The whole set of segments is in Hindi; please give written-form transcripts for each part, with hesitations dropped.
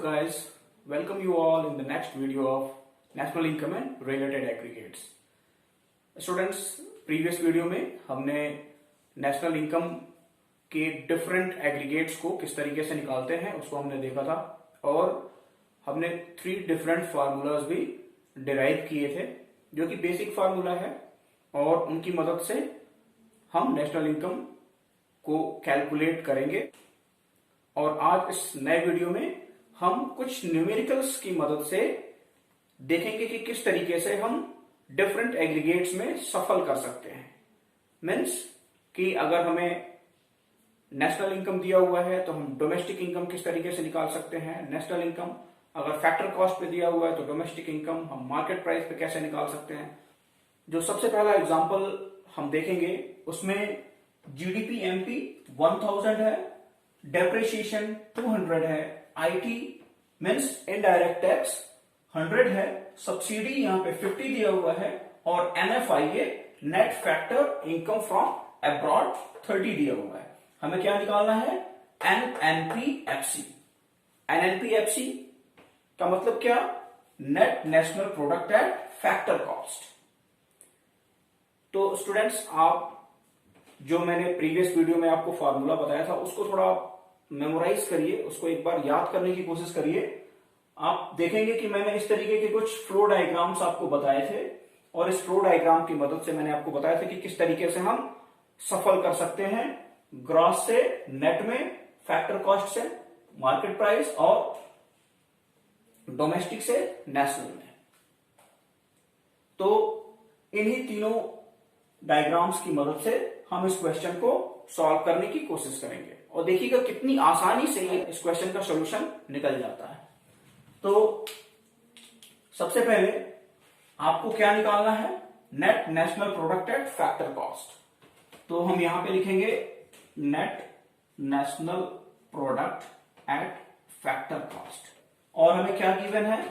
up guys, welcome you all in the next video of national income and related aggregates. Students, previous video में हमने नेशनल इनकम के डिफरेंट एग्रीगेट्स को किस तरीके से निकालते हैं उसको हमने देखा था और हमने 3 डिफरेंट फार्मूलाज भी डिराइव किए थे जो कि बेसिक फार्मूला है और उनकी मदद से हम नेशनल इनकम को कैलकुलेट करेंगे। और आज इस नए वीडियो में हम कुछ न्यूमेरिकल्स की मदद से देखेंगे कि किस तरीके से हम डिफरेंट एग्रीगेट्स में सफल कर सकते हैं। मीन्स कि अगर हमें नेशनल इनकम दिया हुआ है तो हम डोमेस्टिक इनकम किस तरीके से निकाल सकते हैं। नेशनल इनकम अगर फैक्टर कॉस्ट पे दिया हुआ है तो डोमेस्टिक इनकम हम मार्केट प्राइस पे कैसे निकाल सकते हैं। जो सबसे पहला एग्जांपल हम देखेंगे उसमें जीडीपी एमपी 1000 है, डेप्रिसिएशन 200 है, आईटी मीन्स इनडायरेक्ट टैक्स 100 है, सब्सिडी यहाँ पे 50 दिया हुआ है और NFIA net factor income from abroad 30 दिया हुआ है। हमें क्या निकालना है? एनएनपीएफसी। एनएनपीएफसी का मतलब क्या? Net national product at factor cost. तो स्टूडेंट्स, आप जो मैंने प्रीवियस वीडियो में आपको फार्मूला बताया था उसको थोड़ा मेमोराइज करिए, उसको एक बार याद करने की कोशिश करिए। आप देखेंगे कि मैंने इस तरीके के कुछ फ्लो डायग्राम्स आपको बताए थे और इस फ्लो डायग्राम की मदद से मैंने आपको बताया था कि किस तरीके से हम सफल कर सकते हैं ग्रॉस से नेट में, फैक्टर कॉस्ट से मार्केट प्राइस और डोमेस्टिक से नेशनल में। तो इन्हीं तीनों डायग्राम्स की मदद से हम इस क्वेश्चन को सॉल्व करने की कोशिश करेंगे और देखिएगा कितनी आसानी से इस क्वेश्चन का सॉल्यूशन निकल जाता है। तो सबसे पहले आपको क्या निकालना है? Net national product at factor cost. तो हम यहां पे लिखेंगे net national product at factor cost और हमें क्या गिवन है?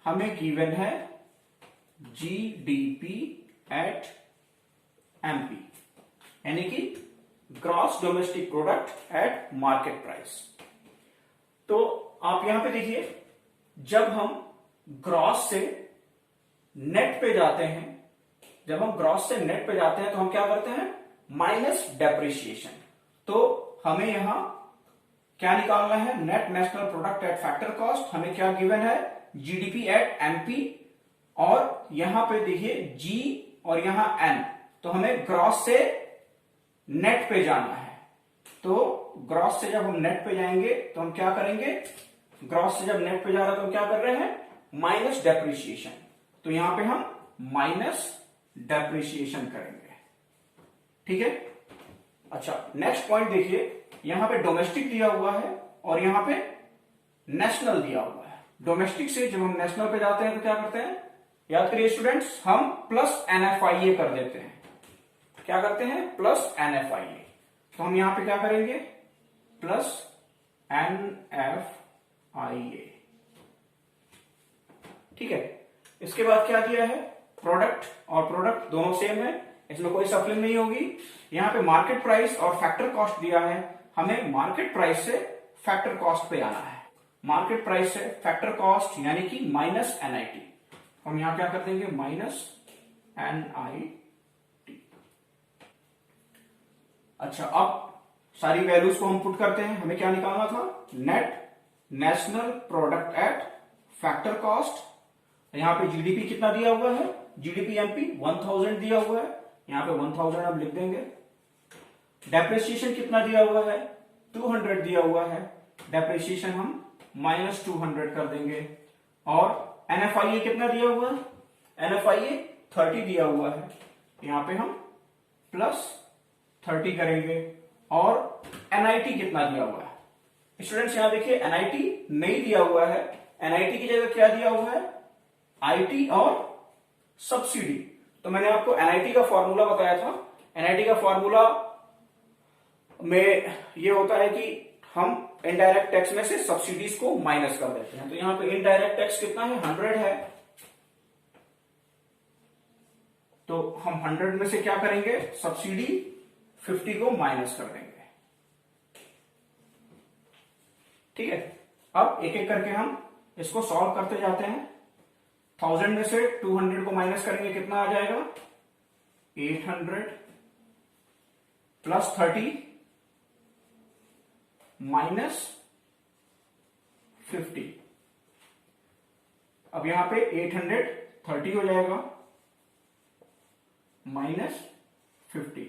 हमें गिवन है जीडीपी एट एमपी यानी कि gross domestic product at market price. तो आप यहां पे देखिए, जब हम ग्रॉस से नेट पे जाते हैं, जब हम ग्रॉस से नेट पे जाते हैं तो हम क्या करते हैं? Minus depreciation. तो हमें यहां क्या निकालना है? Net national product at factor cost. हमें क्या गिवन है? जीडीपी एट एमपी और यहां पे देखिए जी और यहां एन। तो हमें ग्रॉस से नेट पे जाना है। तो ग्रॉस से जब हम नेट पे जाएंगे तो हम क्या करेंगे? ग्रॉस से जब नेट पे जा रहा है तो हम क्या कर रहे हैं? Minus depreciation. तो यहां पे हम माइनस डेप्रिसिएशन करेंगे। ठीक है। अच्छा, नेक्स्ट पॉइंट देखिए, यहां पे डोमेस्टिक दिया हुआ है और यहां पे नेशनल दिया हुआ है। डोमेस्टिक से जब हम नेशनल पे जाते हैं तो क्या करते हैं? याद करिए स्टूडेंट्स, हम प्लस एनएफआईए कर देते हैं। क्या करते हैं? Plus NFIA. तो हम यहां पे क्या करेंगे? Plus NFIA. ठीक है। इसके बाद क्या दिया है? प्रोडक्ट और प्रोडक्ट दोनों सेम है, इसमें कोई सफलिंग नहीं होगी। यहां पे मार्केट प्राइस और फैक्टर कॉस्ट दिया है, हमें मार्केट प्राइस से फैक्टर कॉस्ट पे आना है। मार्केट प्राइस से फैक्टर कॉस्ट यानी कि माइनस एनआईटी। हम यहां क्या कर देंगे? Minus NIT. अच्छा, अब सारी वैल्यूज को हम पुट करते हैं। हमें क्या निकालना था? Net national product at factor cost. यहां पे जीडीपी कितना दिया हुआ है? जीडीपी एमपी 1000 दिया हुआ है, यहां पे 1000 अब लिख देंगे। डेप्रिसिएशन कितना दिया हुआ है? 200 दिया हुआ है। डेप्रिसिएशन हम माइनस 200 कर देंगे। और एनएफआईए कितना दिया हुआ है? एनएफआईए 30 दिया हुआ है, यहां पे हम प्लस 30 करेंगे। और एनआईटी कितना दिया हुआ है? स्टूडेंट्स यहां देखिए, एनआईटी नहीं दिया हुआ है। एनआईटी की जगह क्या दिया हुआ है? आईटी और सब्सिडी। तो मैंने आपको एनआईटी का फॉर्मूला बताया था। एनआईटी का फॉर्मूला में ये होता है कि हम इनडायरेक्ट टैक्स में से सब्सिडीज को माइनस कर देते हैं। तो यहां पे इनडायरेक्ट टैक्स कितना है? 100 है। तो हम 100 में से क्या करेंगे? सब्सिडी 50 को माइनस कर देंगे। ठीक है। अब एक एक करके हम इसको सॉल्व करते जाते हैं। 1000 में से 200 को माइनस करेंगे, कितना आ जाएगा? 800 प्लस 30 माइनस 50। अब यहां पे 830 हो जाएगा माइनस 50,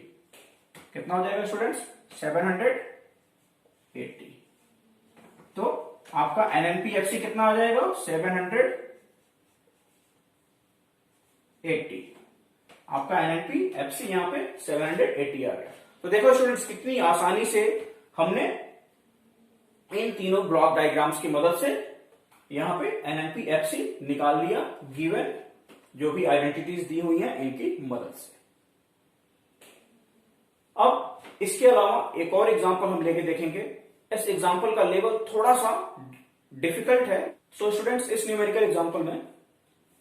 कितना हो जाएगा स्टूडेंट्स? 780। तो आपका एनएनपीएफसी कितना आ जाएगा? 780। आपका एनएनपीएफसी यहां पे 780 आ गया। तो देखो स्टूडेंट्स, कितनी आसानी से हमने इन तीनों ब्लॉक डायग्राम्स की मदद से यहां पे एनएनपीएफसी निकाल लिया, गिवन जो भी आइडेंटिटीज दी हुई हैं इनकी मदद से। अब इसके अलावा एक और एग्जांपल हम लेके देखेंगे। इस एग्जांपल का लेवल थोड़ा सा डिफिकल्ट है। सो स्टूडेंट्स, इस न्यूमेरिकल एग्जांपल में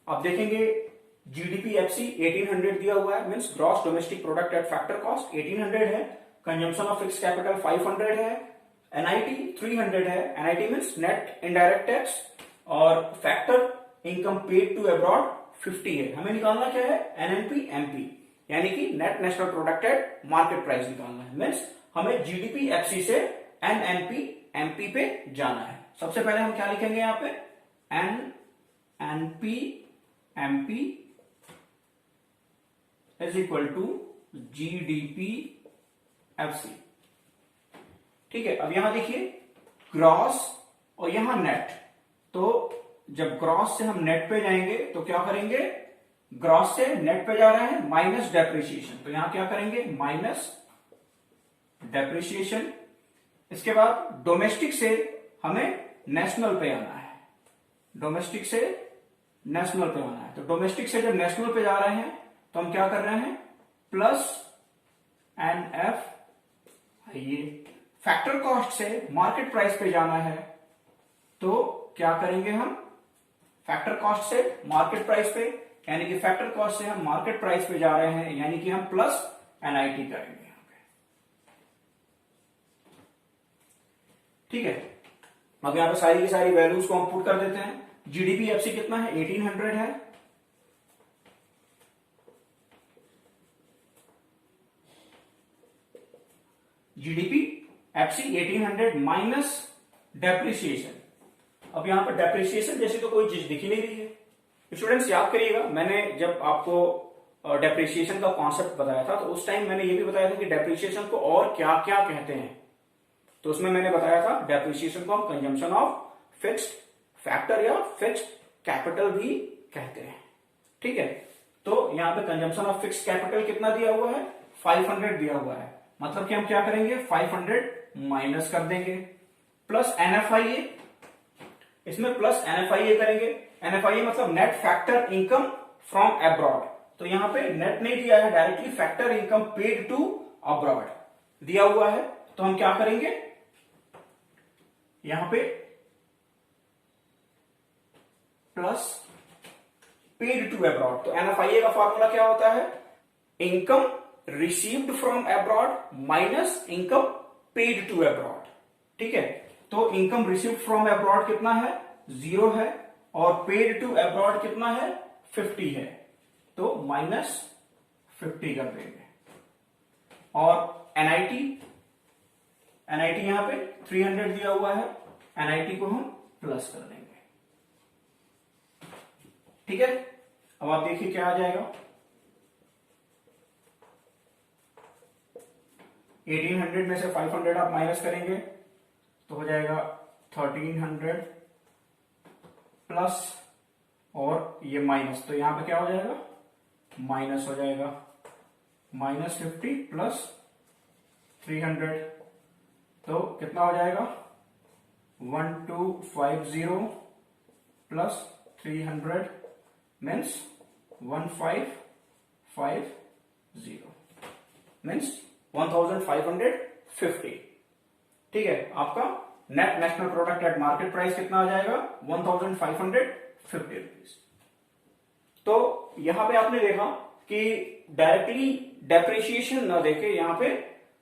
आप देखेंगे जीडीपी एफसी 1800 दिया हुआ है, means gross domestic product at factor cost 1800 है, कंजम्पशन ऑफ फिक्स कैपिटल 500 है, एनआईटी 300 है, NIT means net indirect tax, और factor income paid to abroad 50 है। हमें निकालना क्या है? एनएनपी एमपी, यानी कि net national product at market price निकालना है। मींस हमें जीडीपी एफसी से एनएनपी एमपी पे जाना है। सबसे पहले हम क्या लिखेंगे यहां पे? NNP MP is equal to GDP FC. ठीक है, अब यहां देखिए ग्रॉस और यहां नेट, तो जब ग्रॉस से हम नेट पे जाएंगे तो क्या करेंगे? ग्रॉस से नेट पे जा रहे हैं, माइनस डेप्रिसिएशन, तो यहां क्या करेंगे? Minus depreciation. इसके बाद डोमेस्टिक से हमें नेशनल पे आना है, डोमेस्टिक से नेशनल पे आना है। तो डोमेस्टिक से जब नेशनल पे जा रहे हैं तो हम क्या कर रहे हैं? Plus NF. ये फैक्टर कॉस्ट से मार्केट प्राइस पे जाना है, तो क्या करेंगे हम? फैक्टर कॉस्ट से मार्केट प्राइस पे, यानी कि फैक्टर कॉस्ट से हम मार्केट प्राइस पे जा रहे हैं, यानी कि हम प्लस एनआईटी करेंगे यहां पे। ठीक है, अब यहां पे सारी की सारी वैल्यूज को हम पुट कर देते हैं। जीडीपी एफसी कितना है? 1800 है, जीडीपी एफसी 1800 माइनस डेप्रिसिएशन। अब यहां पर डेप्रिसिएशन जैसी तो कोई चीज दिख ही नहीं रही है। स्टूडेंट्स याद करिएगा, मैंने जब आपको डेप्रिसिएशन का कॉन्सेप्ट बताया था तो उस टाइम मैंने ये भी बताया था कि डेप्रिसिएशन को और क्या क्या कहते हैं। तो उसमें मैंने बताया था डेप्रिसिएशन को हम कंजम्पशन ऑफ फिक्स्ड फैक्टर या फिक्स्ड कैपिटल भी कहते हैं। ठीक है, तो यहां पे कंजम्पशन ऑफ फिक्स्ड कैपिटल कितना दिया हुआ है? 500 दिया हुआ है, मतलब कि हम क्या करेंगे? 500 माइनस कर देंगे, प्लस एनएफआईए, इसमें प्लस एनएफआईए करेंगे। एनएफआईए मतलब net factor income from abroad, तो यहां पे नेट नहीं दिया है, directly factor income paid to abroad दिया हुआ है। तो हम क्या करेंगे? यहां पे प्लस पेड टू अब्रॉड, तो एनएफआईए का फॉर्मूला क्या होता है? Income received from abroad minus income paid to abroad. ठीक है, तो इनकम रिसीव्ड फ्रॉम अब्रॉड कितना है? 0 है, और पेड टू अब्रॉड कितना है? 50 है, तो माइनस 50 कर देंगे। और एनआईटी यहां पे 300 दिया हुआ है, एनआईटी को हम प्लस कर देंगे। ठीक है, अब आप देखिए क्या आ जाएगा? 1800 में से 500 आप माइनस करेंगे तो हो जाएगा 1300 प्लस, और ये माइनस, तो यहां पे क्या हो जाएगा? माइनस हो जाएगा, माइनस 50 प्लस 300, तो कितना हो जाएगा? 1250 प्लस 300 मीन्स 1550 मीन्स 1550। ठीक है, आपका net national product at market price कितना आ जाएगा? 1550 रुपीज। तो यहां पे आपने देखा कि डायरेक्टली डेप्रिसिएशन ना देके यहां पे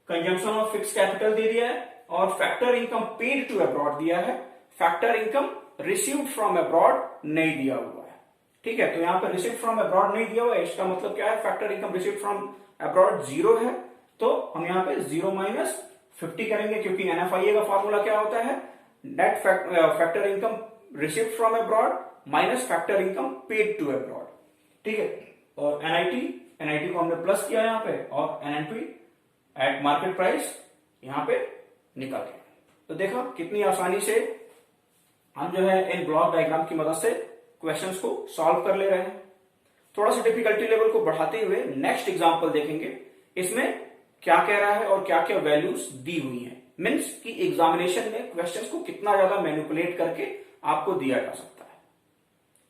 कंजम्पशन ऑफ फिक्स कैपिटल दे दिया है और factor income paid to abroad दिया है। Factor income received from abroad नहीं दिया हुआ है। ठीक है, तो यहाँ पे रिसीव्ड फ्रॉम अब्रॉड नहीं दिया हुआ है, इसका मतलब क्या है, factor income received from abroad 0 है, तो हम यहाँ पे 0 माइनस 50 करेंगे, क्योंकि एनएफआईए का फॉर्मूला क्या होता है, net factor income received from abroad minus factor income paid to abroad. ठीक है, और एनआईटी को हमने प्लस किया यहाँ पे, और एनएनपी एट मार्केट प्राइस यहाँ पे निकाल दिया। तो देखा कितनी आसानी से हम जो है इन ब्लॉक डायग्राम की मदद से क्वेश्चंस को सॉल्व कर ले रहे हैं। थोड़ा सा डिफिकल्टी लेवल को बढ़ाते हुए नेक्स्ट एग्जांपल देखेंगे, इसमें क्या कह रहा है और क्या क्या वैल्यूज दी हुई हैं, मीन्स कि एग्जामिनेशन में क्वेश्चंस को कितना ज्यादा मैनिपुलेट करके आपको दिया जा सकता है।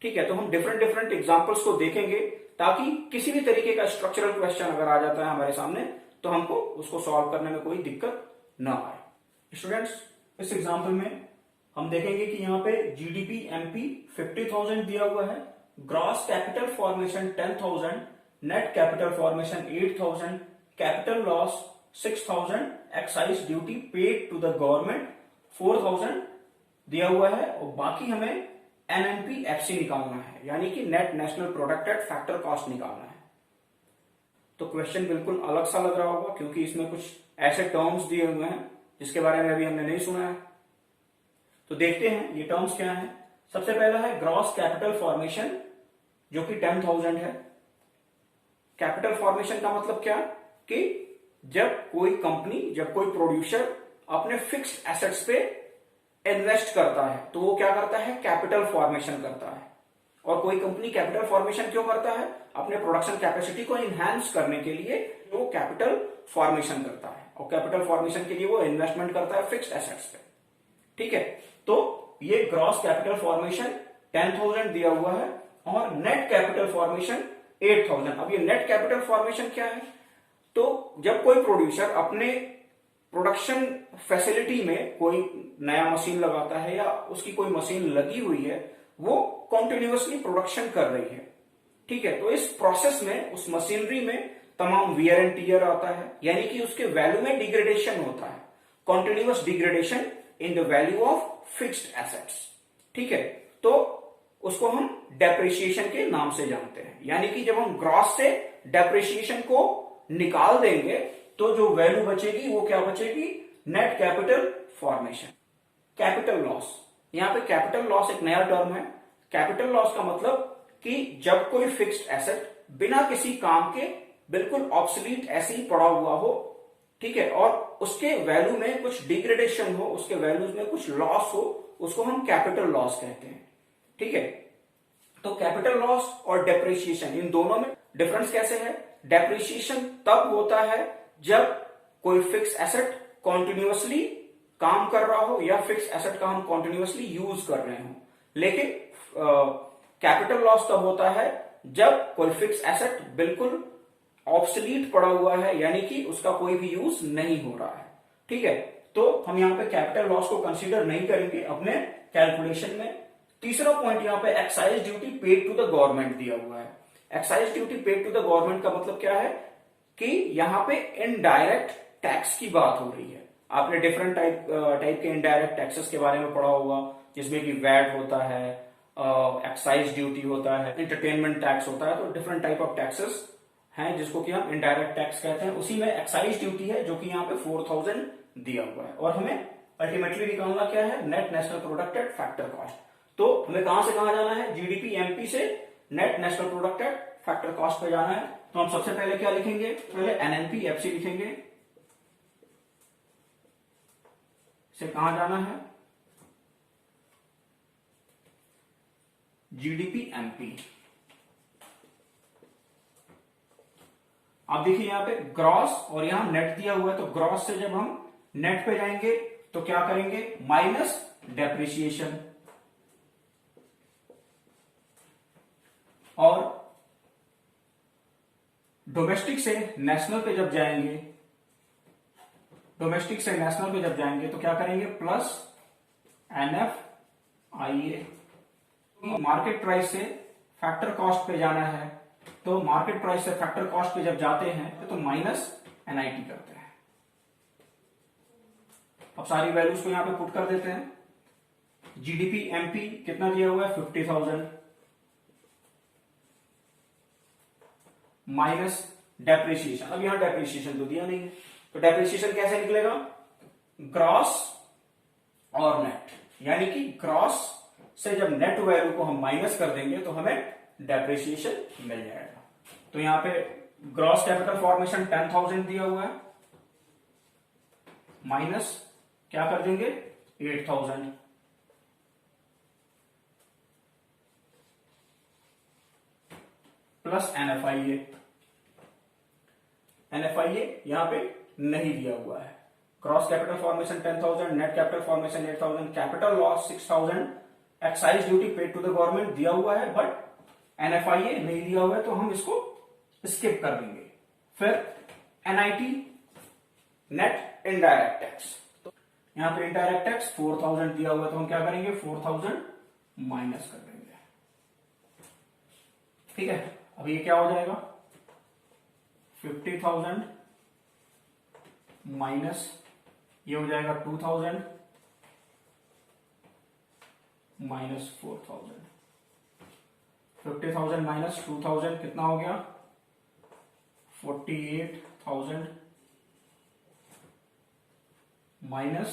ठीक है, तो हम डिफरेंट एग्जांपल्स को देखेंगे ताकि किसी भी तरीके का स्ट्रक्चरल क्वेश्चन अगर आ जाता है हमारे सामने तो हमको उसको सॉल्व करने में कोई दिक्कत ना आए। स्टूडेंट्स, इस एग्जांपल में हम देखेंगे कि यहाँ पे जीडीपी एमपी 50,000 दिया हुआ है, gross capital formation 10,000, net capital formation 8,000, capital loss 6,000, excise duty paid to the government 4,000 दिया हुआ है, और बाकी हमें एनएनपी एफसी निकालना है, यानी कि net national product at factor cost निकालना है। तो क्वेश्चन बिल्कुल अलग सा लग रहा होगा, क्योंकि इसमें कुछ ऐसे टर्म्स दिए हुए हैं जिसके बारे में अभी हमने नहीं सुना है। तो देखते हैं ये टर्म्स क्या हैं। सबसे पहला है ग्रॉस कैपिटल फॉर्मेशन, जो कि 10,000 है। कैपिटल फॉर्मेशन का मतलब क्या कि जब कोई कंपनी, जब कोई प्रोड्यूसर अपने फिक्स्ड एसेट्स पे इन्वेस्ट करता है तो वो क्या करता है, कैपिटल फॉर्मेशन करता है। और कोई कंपनी कैपिटल फॉर्मेशन क्यों करता है, अपने प्रोडक्शन कैपेसिटी को इनहैंस करने के लिए वो कैपिटल फॉर्मेशन करता है, और कैपिटल फॉर्मेशन के लिए वो इन्वेस्टमेंट करता है फिक्स्ड एसेट्स पे। ठीक है, तो ये ग्रॉस कैपिटल फॉर्मेशन 10,000 दिया हुआ है, और नेट कैपिटल फॉर्मेशन 8,000। अब ये नेट कैपिटल फॉर्मेशन क्या है, तो जब कोई प्रोड्यूसर अपने प्रोडक्शन फैसिलिटी में कोई नया मशीन लगाता है या उसकी कोई मशीन लगी हुई है, वो कॉन्टिन्यूअसली प्रोडक्शन कर रही है। ठीक है, तो इस प्रोसेस में उस मशीनरी में तमाम वियर एंड टियर आता है, यानी कि उसके वैल्यू में डिग्रेडेशन होता है, continuous degradation in the value of fixed assets. ठीक है, तो उसको हम डेप्रिसिएशन के नाम से जानते हैं, यानी कि जब हम ग्रॉस से डेप्रिसिएशन को निकाल देंगे तो जो वैल्यू बचेगी वो क्या बचेगी, net capital formation. Capital loss, यहां पे कैपिटल लॉस एक नया टर्म है। कैपिटल लॉस का मतलब कि जब कोई फिक्स्ड एसेट बिना किसी काम के बिल्कुल ऑब्सोलीट ऐसे ही पड़ा हुआ हो, ठीक है, और उसके वैल्यू में कुछ डिग्रेडेशन हो, उसके वैल्यूज में कुछ लॉस हो, उसको हम कैपिटल लॉस कहते हैं। ठीक है, तो कैपिटल लॉस और डेप्रिसिएशन, इन दोनों में डिफरेंस कैसे है। डेप्रिसिएशन तब होता है जब कोई फिक्स एसेट कॉन्टिन्यूअसली काम कर रहा हो या फिक्स एसेट का हम कॉन्टिन्यूअसली यूज कर रहे हो, लेकिन कैपिटल लॉस तब होता है जब कोई फिक्स एसेट बिल्कुल ऑब्सोलीट पड़ा हुआ है, यानी कि उसका कोई भी यूज नहीं हो रहा है। ठीक है, तो हम यहां पे कैपिटल लॉस को कंसीडर नहीं करेंगे अपने कैलकुलेशन में। तीसरा पॉइंट यहाँ पे excise duty paid to the government दिया हुआ है। Excise duty paid to the government का मतलब क्या है कि यहाँ पे इनडायरेक्ट टैक्स की बात हो रही है। आपने डिफरेंट टाइप के इनडायरेक्ट टैक्सेस के बारे में पढ़ा होगा, जिसमें कि वैट होता है, एक्साइज ड्यूटी होता है, एंटरटेनमेंट टैक्स होता है। तो डिफरेंट टाइप ऑफ टैक्सेस हैं जिसको कि हम इनडायरेक्ट टैक्स कहते हैं। उसी में एक्साइज ड्यूटी है जो कि यहाँ पे 4,000 दिया हुआ है, और हमें अल्टीमेटली निकालना क्या है, net national product at factor cost. तो हमें कहां से कहां जाना है, जीडीपी एमपी से net national product at factor cost पे जाना है। तो हम सबसे पहले क्या लिखेंगे, पहले एनएनपी एफसी लिखेंगे, से कहां जाना है, जीडीपी एमपी। आप देखिए यहां पे ग्रॉस और यहां नेट दिया हुआ है, तो ग्रॉस से जब हम नेट पे जाएंगे तो क्या करेंगे, माइनस डेप्रिसिएशन, और डोमेस्टिक से नेशनल पे जब जाएंगे, डोमेस्टिक से नेशनल पे जब जाएंगे तो क्या करेंगे, प्लस एनएफआईए। मार्केट प्राइस से फैक्टर कॉस्ट पे जाना है, तो मार्केट प्राइस से फैक्टर कॉस्ट पे जब जाते हैं तो माइनस एनआईटी करते हैं। अब सारी वैल्यूज को यहां पे पुट कर देते हैं। जीडीपी एमपी कितना दिया हुआ है 50,000 माइनस डेप्रिसिएशन। अब यहां डेप्रिसिएशन तो दिया नहीं है, तो डेप्रिसिएशन कैसे निकलेगा, ग्रॉस और नेट, यानी कि ग्रॉस से जब नेट वैल्यू को हम माइनस कर देंगे तो हमें डेप्रिसिएशन मिल जाएगा। तो यहां पे ग्रॉस कैपिटल फॉर्मेशन 10,000 दिया हुआ है, माइनस क्या कर देंगे 8,000, प्लस एनएफआईए। एनएफआईए यहां पे नहीं दिया हुआ है। Gross capital formation 10,000, net capital formation 8,000, capital loss 6,000, excise duty paid to the government दिया हुआ है, बट एनएफआईए नहीं दिया हुआ है, तो हम इसको स्किप कर देंगे। फिर एनआईटी नेट इनडायरेक्ट टैक्स, तो यहां पे इनडायरेक्ट टैक्स 4,000 दिया हुआ है, तो हम क्या करेंगे 4,000 माइनस कर देंगे। ठीक है, अब ये क्या हो जाएगा 50,000 माइनस ये हो जाएगा 2,000 माइनस 4,000। 50,000 माइनस 2,000 कितना हो गया 48,000 माइनस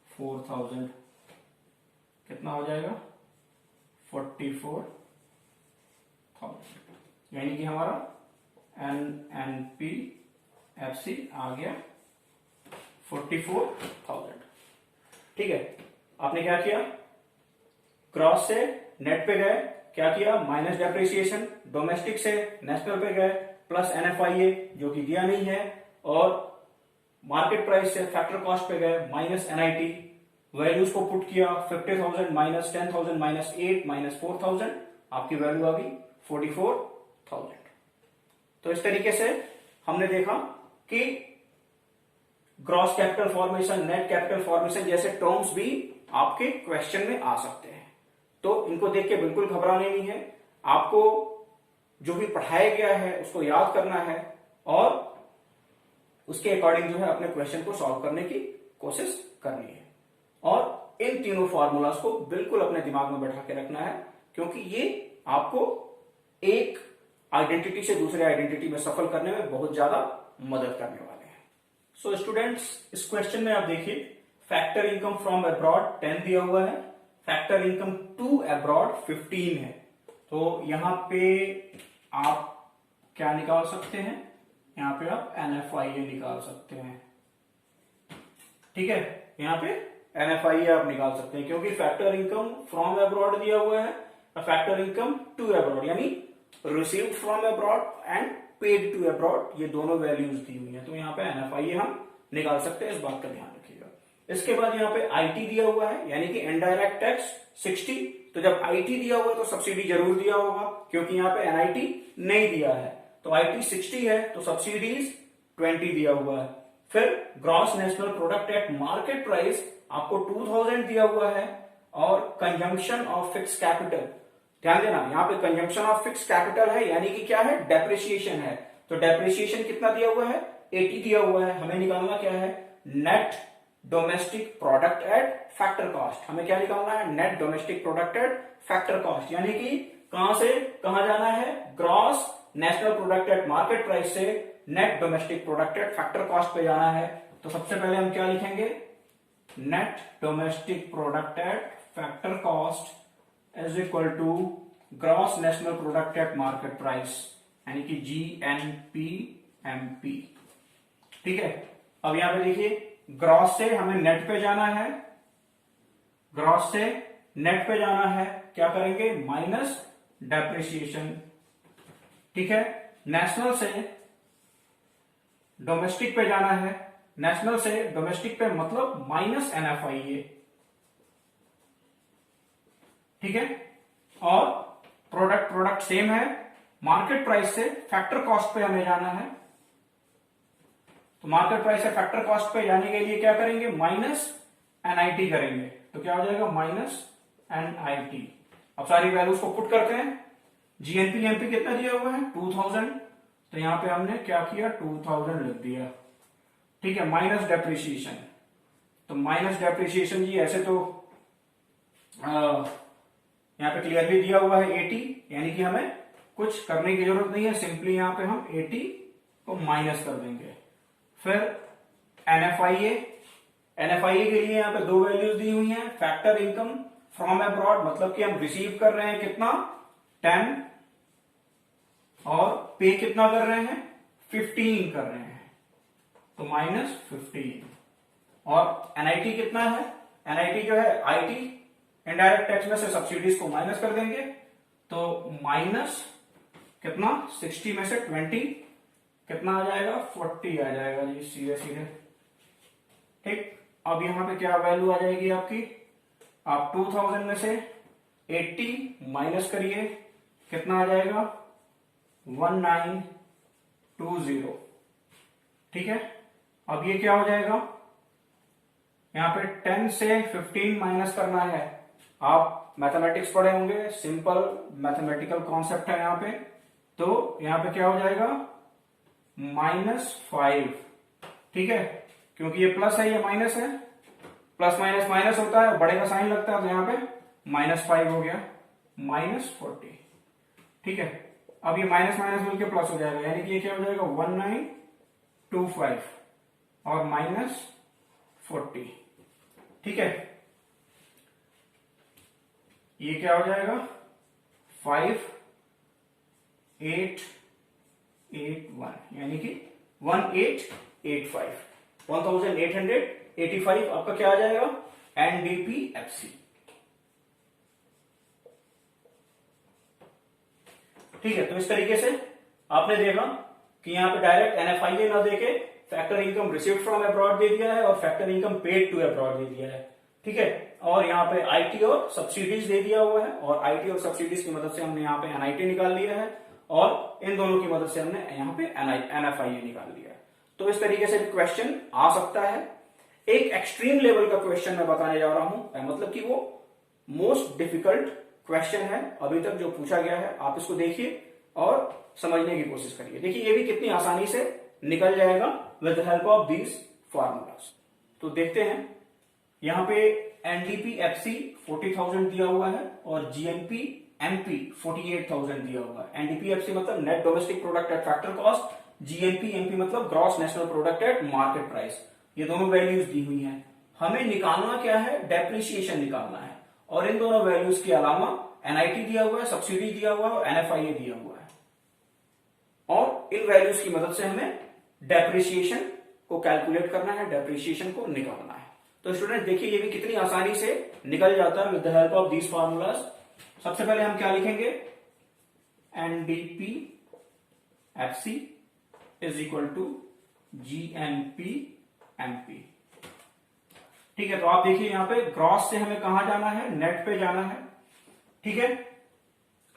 4,000 कितना हो जाएगा 44,000, यानी कि हमारा NNPFC आ गया 44,000। ठीक है, आपने क्या किया, क्रॉस से नेट पे गए, क्या किया माइनस डेप्रिसिएशन, डोमेस्टिक से नेशनल पे गए, प्लस एनएफआईए जो कि दिया नहीं है, और मार्केट प्राइस से फैक्टर कॉस्ट पे गए, माइनस एनआईटी, वैल्यूज को पुट किया 50,000 माइनस 10,000 माइनस 8 माइनस 4,000, आपकी वैल्यू आ गई 44,000। तो इस तरीके से हमने देखा कि gross capital formation, net capital formation जैसे टर्म्स भी आपके क्वेश्चन में आ सकते हैं। तो इनको देख के बिल्कुल घबराने नहीं है, आपको जो भी पढ़ाया गया है उसको याद करना है और उसके अकॉर्डिंग जो है अपने क्वेश्चन को सॉल्व करने की कोशिश करनी है। और इन तीनों फॉर्मूलाज को बिल्कुल अपने दिमाग में बैठा के रखना है, क्योंकि ये आपको एक आइडेंटिटी से दूसरे आइडेंटिटी में सफल करने में बहुत ज्यादा मदद करने वाले हैं। सो स्टूडेंट्स, इस क्वेश्चन में आप देखिए फैक्टर इनकम फ्रॉम अब्रॉड 10 दिया हुआ है, फैक्टर इनकम टू अब्रॉड 15 है। तो यहां पे आप क्या निकाल सकते हैं, यहां पे आप एनएफआईए निकाल सकते हैं। ठीक है, यहां पे एनएफआईए आप निकाल सकते हैं, क्योंकि फैक्टर इनकम फ्रॉम अब्रॉड दिया हुआ है, फैक्टर इनकम टू अब्रॉड यानी received from abroad and paid to abroad, ये दोनों वैल्यूज दी हुई हैं, तो यहाँ पे एनएफआईए हम निकाल सकते हैं, इस बात का ध्यान रखिएगा। इसके बाद यहाँ पे आईटी दिया हुआ है, यानी कि इनडायरेक्ट टैक्स 60, तो जब आईटी दिया हुआ है तो सब्सिडी जरूर दिया होगा, क्योंकि यहाँ पे एनआईटी नहीं दिया है, तो आईटी 60 है तो सब्सिडीज 20 दिया हुआ है। फिर gross national product at market price आपको 2,000 दिया हुआ है, और कंजम्पशन ऑफ फिक्स कैपिटल, ध्यान देना यहाँ पे कंजम्पशन ऑफ फिक्स कैपिटल है, यानी कि क्या है डेप्रिसिएशन है, तो डेप्रिसिएशन कितना दिया हुआ है 80 दिया हुआ है। हमें निकालना क्या है net domestic product at factor cost, हमें क्या निकालना है net domestic product at factor cost, यानी कि कहां से कहां जाना है, gross national product at market price से net domestic product at factor cost पे जाना है। तो सबसे पहले हम क्या लिखेंगे, net domestic product at factor cost is equal to gross national product at market price, यानी कि GNPMP। ठीक है, अब यहां पे देखिए ग्रॉस से हमें नेट पे जाना है, ग्रॉस से नेट पे जाना है, क्या करेंगे माइनस डेप्रिसिएशन। ठीक है, नेशनल से डोमेस्टिक पे जाना है, नेशनल से डोमेस्टिक पे मतलब माइनस एनएफआईए। ठीक है, और प्रोडक्ट सेम है, मार्केट प्राइस से फैक्टर कॉस्ट पे हमें जाना है, तो मार्केट प्राइस से फैक्टर कॉस्ट पे जाने के लिए क्या करेंगे माइनस एनआईटी करेंगे, तो क्या हो जाएगा माइनस एनआईटी। अब सारी वैल्यूज को पुट करते हैं, जीएनपीएमपी कितना दिया हुआ है 2,000, तो यहां पे हमने क्या किया 2,000 लिख दिया। ठीक है, माइनस डेप्रिसिएशन, तो माइनस डेप्रिसिएशन जी ऐसे तो यहाँ पे क्लियरली दिया हुआ है 80, यानी कि हमें कुछ करने की जरूरत नहीं है, सिंपली यहाँ पे हम 80 को माइनस कर देंगे। फिर एनएफआईए, एनएफआईए के लिए यहाँ पे दो वैल्यूज दी हुई हैं, फैक्टर इनकम फ्रॉम अब्रॉड, मतलब कि हम रिसीव कर रहे हैं कितना 10, और पे कितना कर रहे हैं 15 कर रहे हैं, तो -15। और एनआईटी कितना है, एनआईटी जो है आईटी इनडायरेक्ट टैक्स में से सब्सिडीज को माइनस कर देंगे, तो माइनस कितना 60 में से 20 कितना आ जाएगा 40 आ जाएगा जी, सीधे सीधे। ठीक, अब यहां पे क्या वैल्यू आ जाएगी आपकी, आप 2000 में से 80 माइनस करिए, कितना आ जाएगा 1920। ठीक है, अब ये क्या हो जाएगा, यहां पे 10 से 15 माइनस करना है। आप मैथमेटिक्स पढ़े होंगे, सिंपल मैथमेटिकल कॉन्सेप्ट है यहां पे। तो यहां पे क्या हो जाएगा -5। ठीक है, क्योंकि ये प्लस है ये माइनस है, प्लस माइनस माइनस होता है, बड़े का साइन लगता है, तो यहां पे -5 हो गया, -40। ठीक है, अब ये माइनस माइनस मिलकर प्लस हो जाएगा, यानी कि ये क्या हो जाएगा 1925 और -40। ठीक है, ये क्या हो जाएगा 5881, यानी कि 1885, 1885 आपका क्या आ जाएगा एनडीपीएफसी। ठीक है, तो इस तरीके से आपने देखा कि यहां पे डायरेक्ट एनएफआईए ना देके factor income received from abroad दे दिया है और factor income paid to abroad दे दिया है। ठीक है, और यहाँ पे आईटी और सब्सिडीज दे दिया हुआ है, और आईटी और सब्सिडीज की मदद से हमने यहाँ पे एनआईटी निकाल लिया है, और इन दोनों की मदद से हमने यहाँ पे एनएफआईए निकाल लिया है। तो इस तरीके से क्वेश्चन आ सकता है। एक एक्सट्रीम लेवल का क्वेश्चन मैं बताने जा रहा हूं, मतलब कि वो मोस्ट डिफिकल्ट क्वेश्चन है अभी तक जो पूछा गया है। आप इसको देखिए और समझने की कोशिश करिए। देखिए ये भी कितनी आसानी से निकल जाएगा with the help of these formulas. तो देखते हैं, यहां पे एनडीपीएफसी 40,000 दिया हुआ है और जीएनपी एमपी 48,000 दिया हुआ है। एनडीपीएफसी मतलब net domestic product at factor cost, GNP MP मतलब gross national product at market price. ये दोनों वैल्यूज दी हुई हैं। हमें निकालना क्या है, डेप्रिसिएशन निकालना है, और इन दोनों वैल्यूज के अलावा एनआईटी दिया हुआ है, सब्सिडी दिया हुआ है और एनएफआईए दिया हुआ है, और इन वैल्यूज की मदद से हमें डेप्रिसिएशन को कैलकुलेट करना है, डेप्रिसिएशन को निकालना है। तो स्टूडेंट देखिए ये भी कितनी आसानी से निकल जाता है with the help of these formulas. सबसे पहले हम क्या लिखेंगे, NDPFC is equal to GNP MP. ठीक है, तो आप देखिए यहां पे ग्रॉस से हमें कहां जाना है, नेट पे जाना है। ठीक है,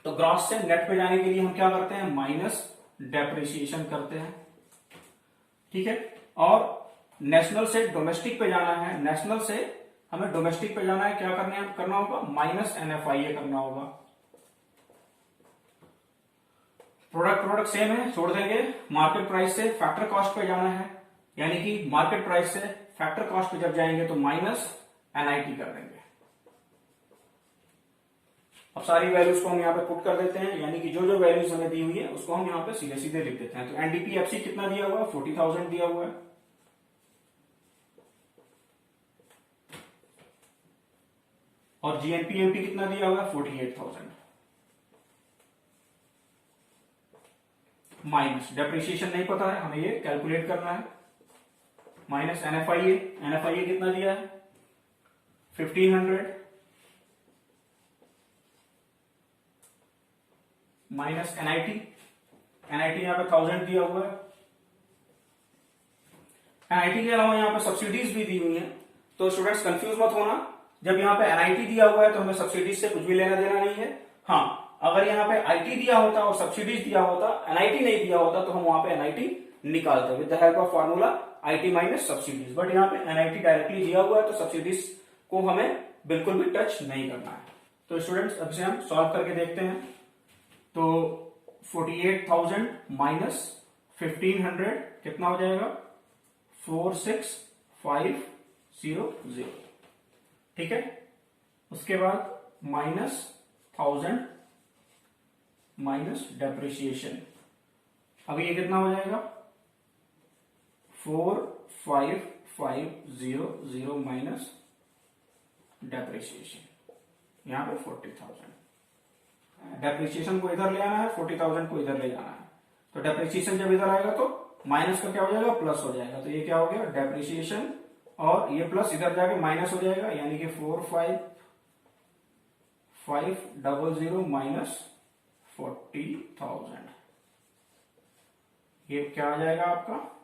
तो ग्रॉस से नेट पे जाने के लिए हम क्या करते हैं, माइनस डेप्रिसिएशन करते हैं। ठीक है, और नेशनल से डोमेस्टिक पे जाना है, नेशनल से हमें डोमेस्टिक पे जाना है, क्या करना होगा माइनस एनएफआईए करना होगा। प्रोडक्ट सेम है, छोड़ देंगे। मार्केट प्राइस से फैक्टर कॉस्ट पे जाना है, यानी कि मार्केट प्राइस से फैक्टर कॉस्ट पे जब जाएंगे तो माइनस एनआईटी कर देंगे। अब सारी वैल्यूज को हम यहाँ पे पुट कर देते हैं, यानी कि जो जो वैल्यूज हमें दी हुई है उसको हम यहाँ पे सीधे सीधे लिख देते हैं। तो एनडीपीएफसी कितना दिया हुआ है, 40,000 दिया हुआ है, और जीएनपीएमपी कितना दिया हुआ है 48,000, माइनस डेप्रिसिएशन नहीं पता है, हमें ये कैलकुलेट करना है, माइनस एनएफआईए, एनएफआईए कितना दिया है 1500, माइनस एनआईटी, एनआईटी यहां पे 1000 दिया हुआ है। एनआईटी के अलावा यहां पे सब्सिडीज भी दी हुई हैं, तो स्टूडेंट्स कंफ्यूज मत होना। जब यहाँ पे एनआईटी दिया हुआ है तो हमें सब्सिडीज से कुछ भी लेना देना नहीं है। हाँ, अगर यहाँ पे आईटी दिया होता और सब्सिडीज दिया होता, एनआईटी नहीं दिया होता, तो हम वहां पे एनआईटी निकालते with the help of formula IT minus subsidies. But यहाँ पे एनआईटी डायरेक्टली दिया हुआ है तो सब्सिडीज को हमें बिल्कुल भी टच नहीं करना है। तो स्टूडेंट्स अब से हम सॉल्व करके देखते हैं। तो 48,000 माइनस 1500 कितना हो जाएगा 46500। ठीक है, उसके बाद -1000 माइनस डेप्रिसिएशन। अब ये कितना हो जाएगा 4550 माइनस डेप्रिसिएशन, यहां पे 40,000। डेप्रिसिएशन को इधर ले आना है, 40,000 को इधर ले जाना है। तो डेप्रिसिएशन जब इधर आएगा तो माइनस का क्या हो जाएगा, प्लस हो जाएगा। तो ये क्या हो गया डेप्रिसिएशन, और ये प्लस इधर जाके माइनस हो जाएगा, यानी कि 4550 माइनस 40,000। ये क्या आ जाएगा आपका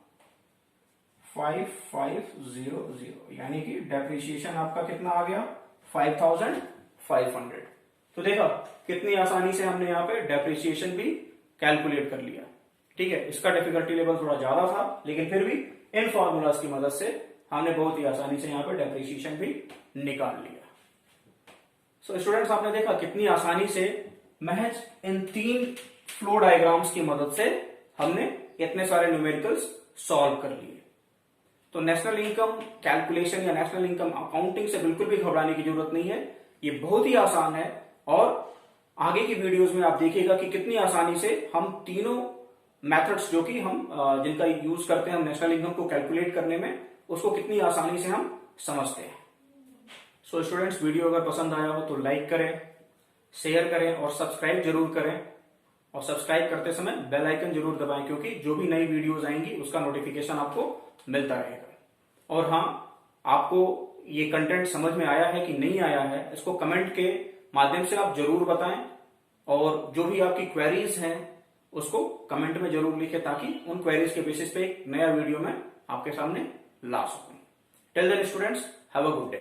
5500, यानी कि डेप्रिसिएशन आपका कितना आ गया 5500। तो देखा कितनी आसानी से हमने यहाँ पे डेप्रिसिएशन भी कैलकुलेट कर लिया। ठीक है, इसका डिफिकल्टी लेवल थोड़ा ज्यादा था, लेकिन फिर भी इन फॉर्मूलाज की मदद से हमने बहुत ही आसानी से यहाँ पे डेप्रिसिएशन भी निकाल लिया। सो स्टूडेंट्स, आपने देखा कितनी आसानी से महज इन 3 फ्लो डायग्राम्स की मदद से हमने इतने सारे न्यूमेरिकल्स सॉल्व कर लिए। तो नेशनल इनकम कैलकुलेशन या नेशनल इनकम अकाउंटिंग से बिल्कुल भी घबराने की जरूरत नहीं है, ये बहुत ही आसान है। और आगे की वीडियोस में आप देखिएगा कि कितनी आसानी से हम तीनों मेथड्स जो कि हम जिनका यूज करते हैं हम नेशनल इनकम को कैलकुलेट करने में, उसको कितनी आसानी से हम समझते हैं। सो स्टूडेंट्स, वीडियो अगर पसंद आया हो तो लाइक करें, शेयर करें और सब्सक्राइब जरूर करें। और सब्सक्राइब करते समय बेल आइकन जरूर दबाएं, क्योंकि जो भी नई वीडियोस आएंगी उसका नोटिफिकेशन आपको मिलता रहेगा। और हाँ, आपको ये कंटेंट समझ में आया है कि नहीं आया है, इसको कमेंट के माध्यम से आप जरूर बताएं। और जो भी आपकी क्वेरीज हैं उसको कमेंट में जरूर लिखें, ताकि उन क्वेरीज के बेसिस पे एक नया वीडियो में आपके सामने ला सकूं। Till then students, have a good day.